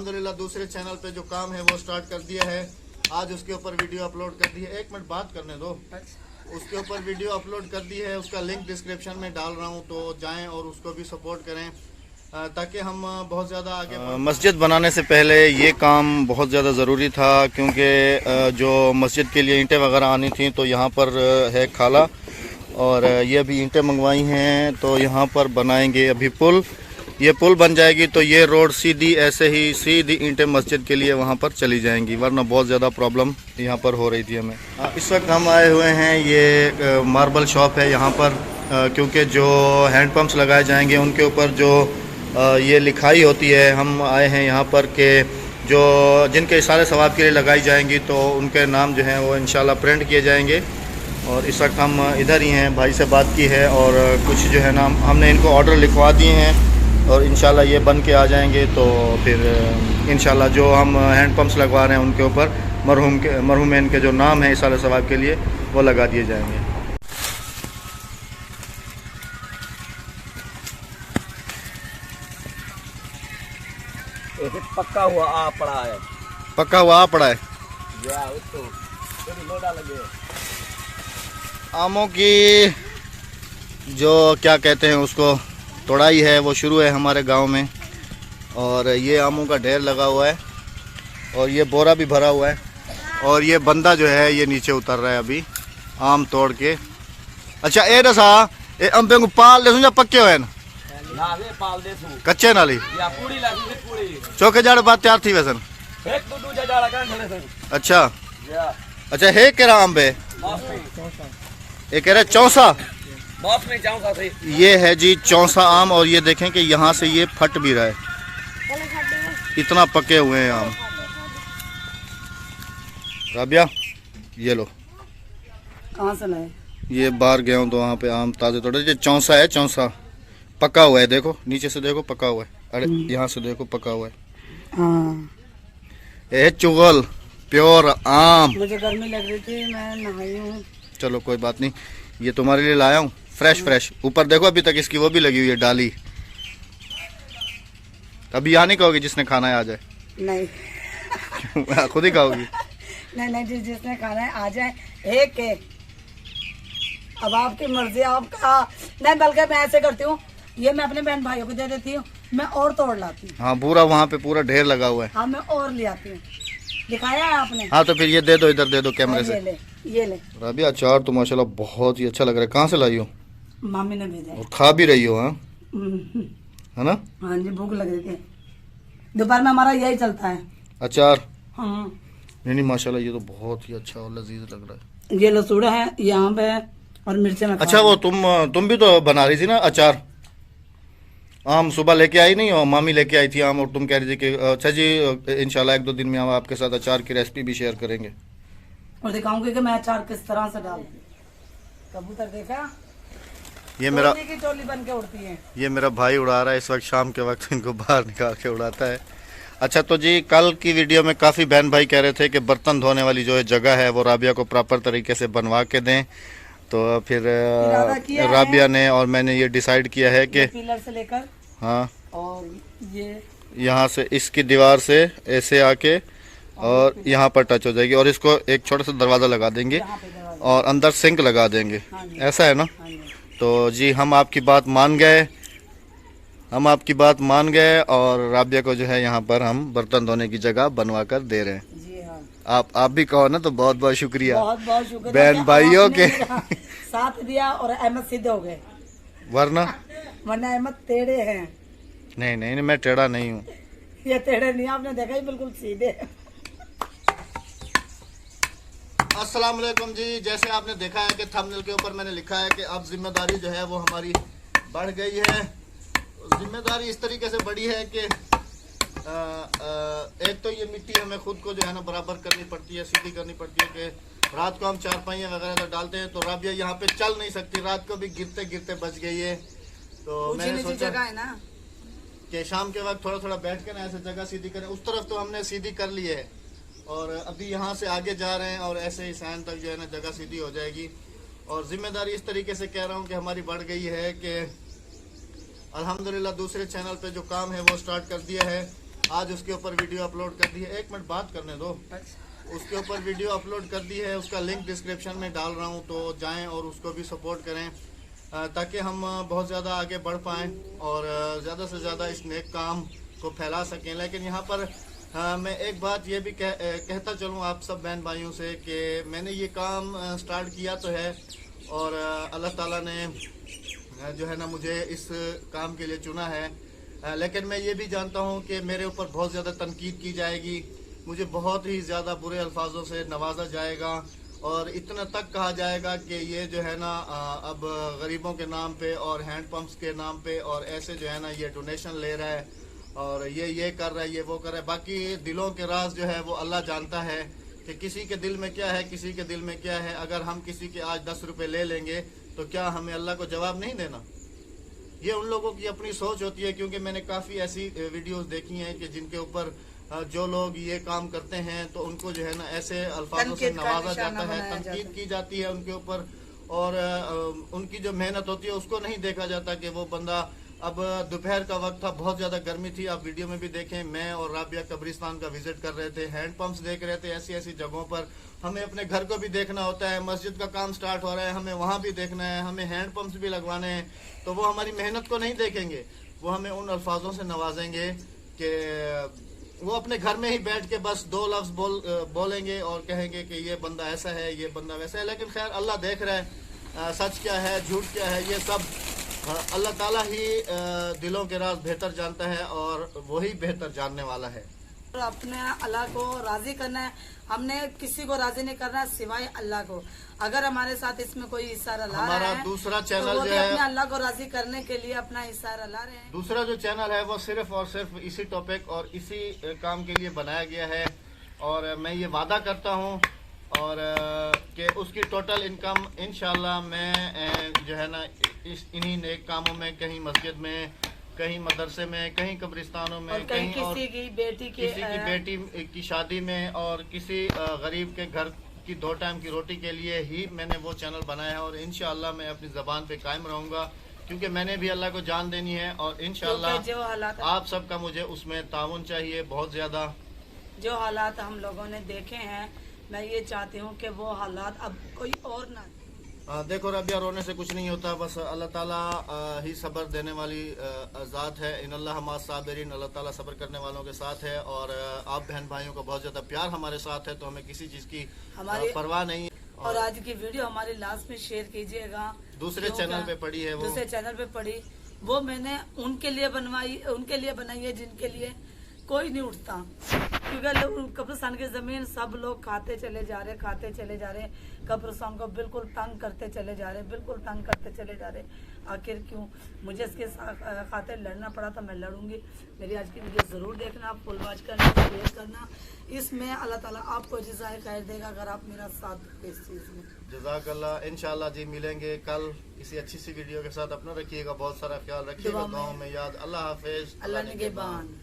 अल्हम्दुलिल्लाह दूसरे चैनल पे जो काम है वो स्टार्ट कर दिया है। आज उसके ऊपर वीडियो अपलोड कर दी है। एक मिनट बात करने दो। उसके ऊपर वीडियो अपलोड कर दी है, उसका लिंक डिस्क्रिप्शन में डाल रहा हूँ, तो जाएं और उसको भी सपोर्ट करें ताकि हम बहुत ज़्यादा आगे मस्जिद बनाने से पहले ये काम बहुत ज़्यादा ज़रूरी था, क्योंकि जो मस्जिद के लिए ईंटें वगैरह आनी थी तो यहाँ पर है खाला, और ये अभी ईंटें मंगवाई हैं तो यहाँ पर बनाएंगे अभी पुल। ये पुल बन जाएगी तो ये रोड सीधी ऐसे ही सीधी ईंटें मस्जिद के लिए वहाँ पर चली जाएंगी, वरना बहुत ज़्यादा प्रॉब्लम यहाँ पर हो रही थी हमें। इस वक्त हम आए हुए हैं, ये मार्बल शॉप है यहाँ पर, क्योंकि जो हैंड पंप्स लगाए जाएंगे उनके ऊपर जो ये लिखाई होती है, हम आए हैं यहाँ पर कि जो जिनके इशारे सवाब के लिए लगाई जाएंगी तो उनके नाम जो हैं वो इंशाल्लाह प्रिंट किए जाएंगे। और इस वक्त हम इधर ही हैं, भाई से बात की है और कुछ जो है ना हमने इनको ऑर्डर लिखवा दिए हैं और इंशाल्लाह ये बन के आ जाएंगे। तो फिर इंशाल्लाह जो हम हैंड पंप्स लगवा रहे हैं उनके ऊपर मरहूमैन के जो नाम है इशारे सवाब के लिए वो लगा दिए जाएंगे। पक्का हुआ आ पड़ा है, पक्का हुआ आ पड़ा है। आमों की जो क्या कहते हैं उसको तोड़ाई है वो शुरू है हमारे गांव में, और ये आमों का ढेर लगा हुआ है और ये बोरा भी भरा हुआ है, और ये बंदा जो है ये नीचे उतर रहा है अभी आम तोड़ के। अच्छा ए दसा ए अंबे को पाल दे या पक्के हुए ना वे पाल दे कच्चे नाली या पूरी लगी पूरी चौके जाड़ बात तैयार थी वैसन। एक तो दूजा जाड़ा कर सन। अच्छा या अच्छा है केरा अंबे ये कह रहे चौसा बॉस में जाऊंगा सही। ये है जी चौसा आम, और ये देखें कि यहाँ से ये फट भी रहा है, इतना पके हुए हैं आम। राबिया ये लो, कहाँ से लाए? ये बाहर गया हूँ तो वहाँ पे आम ताज़े तोड़े। ये चौसा है, चौसा पका हुआ है, देखो नीचे से देखो पका हुआ है, अरे यहाँ से देखो पका हुआ है। हाँ, ये चुगल प्योर आम। मुझे गर्मी लग रही थी, मैं नहाई हूँ। चलो कोई बात नहीं, ये तुम्हारे लिए लाया हूँ फ्रेश फ्रेश। ऊपर देखो अभी तक इसकी वो भी लगी हुई है डाली। अभी यहाँ नहीं कहोगी जिसने खाना है आ जाए? नहीं खुद ही खाओगी? नहीं जिसने खाना है आ जाए। एक अब आपकी मर्जी, आपका नहीं, बल्कि मैं ऐसे करती हूँ, ये मैं अपने बहन भाइयों को दे देती हूँ, मैं और तोड़ लाती हूँ। हाँ पूरा वहाँ पे पूरा ढेर लगा हुआ है। हाँ मैं और ले आती हूँ। दिखाया है आपने? हाँ तो फिर ये दे दो, इधर दे दो कैमरे से। ये ले। राबिया अचार तो माशाल्लाह बहुत ही अच्छा लग रहा है, कहाँ से लाई हो? मामी ने भेजा है। और खा भी रही हो? हाँ है ना? हाँ जी, भूख लग रही थी, दोपहर में हमारा यही चलता है अचार। हाँ नहीं माशाल्लाह ये तो बहुत ही अच्छा और लजीज लग रहा है। ये लसूड़ा है, यहाँ पे और मिर्चे में। अच्छा वो तुम भी तो बना रही थी ना अचार? आम सुबह लेके आई नहीं हो? मामी लेके आई थी आम और तुम कह रही थी कि अच्छा जी इंशाल्लाह एक दो दिन में हम आपके साथ अचार की रेसिपी भी शेयर करेंगे और दिखाऊंगी कि मैं अचार किस तरह से डाल। कबूतर देखा? ये मेरा की टोली बन के उड़ती है। ये मेरा भाई उड़ा रहा है इस वक्त, शाम के वक्त इनको बाहर निकाल के उड़ाता है। अच्छा तो जी कल की वीडियो में काफ़ी बहन भाई कह रहे थे कि बर्तन धोने वाली जो है जगह है वो राबिया को प्रॉपर तरीके से बनवा के दें, तो फिर राबिया ने और मैंने ये डिसाइड किया है कि पिलर से लेकर हाँ और ये यहाँ से इसकी दीवार से ऐसे आके और यहाँ पर टच हो जाएगी, और इसको एक छोटा सा दरवाज़ा लगा देंगे और अंदर सिंक लगा देंगे। ऐसा है ना? तो जी हम आपकी बात मान गए, हम आपकी बात मान गए और राबिया को जो है यहाँ पर हम बर्तन धोने की जगह बनवा कर दे रहे हैं। जी हाँ, आप भी कहो ना, तो बहुत बहुत शुक्रिया बहुत शुक्रिया बहन भाइयों के साथ दिया। और अहमद सीधे हो गए, वरना अहमद टेढ़े हैं। नहीं मैं टेढ़ा नहीं हूँ। ये टेढ़े नहीं, आपने देखा ही बिल्कुल सीधे। अस्सलाम वालेकुम जी, जैसे आपने देखा है कि थंबनेल के ऊपर मैंने लिखा है कि अब जिम्मेदारी जो है वो हमारी बढ़ गई है। जिम्मेदारी इस तरीके से बढ़ी है कि एक तो ये मिट्टी हमें खुद को जो है ना बराबर करनी पड़ती है, सीधी करनी पड़ती है कि रात को हम चारपाइयाँ वगैरह डालते हैं तो राबिया यहाँ पे चल नहीं सकती, रात को भी गिरते गिरते बच गई है। तो मैंने सोचा है ना कि शाम के वक्त थोड़ा थोड़ा बैठ कर ना ऐसे जगह सीधी करें। उस तरफ तो हमने सीधी कर ली है और अभी यहाँ से आगे जा रहे हैं और ऐसे ही सैन तक जो है ना जगह सीधी हो जाएगी। और जिम्मेदारी इस तरीके से कह रहा हूँ कि हमारी बढ़ गई है कि अल्हम्दुलिल्लाह दूसरे चैनल पे जो काम है वो स्टार्ट कर दिया है। आज उसके ऊपर वीडियो अपलोड कर दी है। 1 मिनट बात करने दो। उसके ऊपर वीडियो अपलोड कर दी है, उसका लिंक डिस्क्रिप्शन में डाल रहा हूँ, तो जाएं और उसको भी सपोर्ट करें ताकि हम बहुत ज़्यादा आगे बढ़ पाएँ और ज़्यादा से ज़्यादा इस नेक काम को फैला सकें। लेकिन यहाँ पर मैं एक बात ये भी कहता चलूँ आप सब बहन भाइयों से कि मैंने ये काम स्टार्ट किया तो है और अल्लाह ताला ने जो है ना मुझे इस काम के लिए चुना है, लेकिन मैं ये भी जानता हूँ कि मेरे ऊपर बहुत ज़्यादा तनकीद की जाएगी, मुझे बहुत ही ज़्यादा बुरे अल्फाजों से नवाजा जाएगा और इतना तक कहा जाएगा कि ये जो है ना अब गरीबों के नाम पे और हैंड पंप्स के नाम पे और ऐसे जो है ना ये डोनेशन ले रहा है और ये कर रहा है, ये वो कर रहा है। बाकी दिलों के राज जो है वो अल्लाह जानता है कि किसी के दिल में क्या है, किसी के दिल में क्या है। अगर हम किसी के आज 10 रुपये ले लेंगे तो क्या हमें अल्लाह को जवाब नहीं देना? ये उन लोगों की अपनी सोच होती है, क्योंकि मैंने काफ़ी ऐसी वीडियोस देखी हैं कि जिनके ऊपर जो लोग ये काम करते हैं तो उनको जो है ना ऐसे अल्फाजों से नवाजा जाता है, तनकीद की जाती है उनके ऊपर और उनकी जो मेहनत होती है उसको नहीं देखा जाता कि वो बंदा। अब दोपहर का वक्त था, बहुत ज़्यादा गर्मी थी, आप वीडियो में भी देखें, मैं और राबिया कब्रिस्तान का विजिट कर रहे थे, हैंड पंप्स देख रहे थे, ऐसी ऐसी जगहों पर। हमें अपने घर को भी देखना होता है, मस्जिद का काम स्टार्ट हो रहा है, हमें वहाँ भी देखना है, हमें हैंड पंप्स भी लगवाने हैं, तो वो हमारी मेहनत को नहीं देखेंगे, वो हमें उन अल्फाजों से नवाजेंगे कि वो अपने घर में ही बैठ के बस 2 लफ्ज़ बोलेंगे और कहेंगे कि ये बंदा ऐसा है, ये बंदा वैसा है। लेकिन खैर अल्लाह देख रहा है सच क्या है, झूठ क्या है, ये सब अल्लाह ताला ही दिलों के राज बेहतर जानता है और वही बेहतर जानने वाला है। और अपने अल्लाह को राजी करना है, हमने किसी को राजी नहीं करना सिवाय अल्लाह को। अगर हमारे साथ इसमें कोई हिस्सा ला रहा हमारा है दूसरा तो चैनल वो जो भी है, अपने अल्लाह को राजी करने के लिए अपना हिस्सा ला रहे हैं। दूसरा जो चैनल है वो सिर्फ और सिर्फ इसी टॉपिक और इसी काम के लिए बनाया गया है और मैं ये वादा करता हूँ और कि उसकी टोटल इनकम इंशाल्लाह मैं जो है ना इन्हीं नेक कामों में, कहीं मस्जिद में, कहीं मदरसे में, कहीं कब्रिस्तानों में, कहीं किसी की बेटी की शादी में और किसी गरीब के घर की 2 टाइम की रोटी के लिए ही मैंने वो चैनल बनाया है और इंशाल्लाह मैं अपनी ज़बान पे कायम रहूँगा, क्योंकि मैंने भी अल्लाह को जान देनी है और इंशाल्लाह आप सबका मुझे उसमें ताउन चाहिए बहुत ज़्यादा। जो हालात हम लोगों ने देखे हैं, मैं ये चाहती हूँ कि वो हालात अब कोई और ना। देखो रबिया, रोने से कुछ नहीं होता, बस अल्लाह ताला ही सब्र देने वाली ज़ात है। इन्नल्लाह मअस साबिरीन, अल्लाह ताला सब्र करने वालों के साथ है और आप बहन भाइयों का बहुत ज़्यादा प्यार हमारे साथ है, तो हमें किसी चीज़ की परवाह नहीं है। और आज की वीडियो हमारी लास्ट में शेयर कीजिएगा, दूसरे चैनल पे पड़ी है, वो दूसरे चैनल पे पड़ी, वो मैंने उनके लिए बनाई है जिनके लिए कोई नहीं उठता, क्योंकि कब्रिस्तान की जमीन सब लोग खाते चले जा रहे, कब्रिस्तान को बिल्कुल तंग करते चले जा रहे। आखिर क्यों? मुझे इसके खातिर लड़ना पड़ा तो मैं लड़ूंगी। मेरी आज की वीडियो जरूर देखना, फुल वॉच करना, शेयर करना, इसमें अल्लाह ताला आपको जज़ाए खैर देगा अगर आप मेरा साथ दो इस चीज़ में। जज़ाकल्लाह। इंशाल्लाह जी मिलेंगे कल किसी अच्छी सी वीडियो के साथ। अपना रखिएगा, बहुत सारा ख्याल रखिएगा, दुआओं में याद। अल्लाह हाफिज, अल्लाह निगहबान।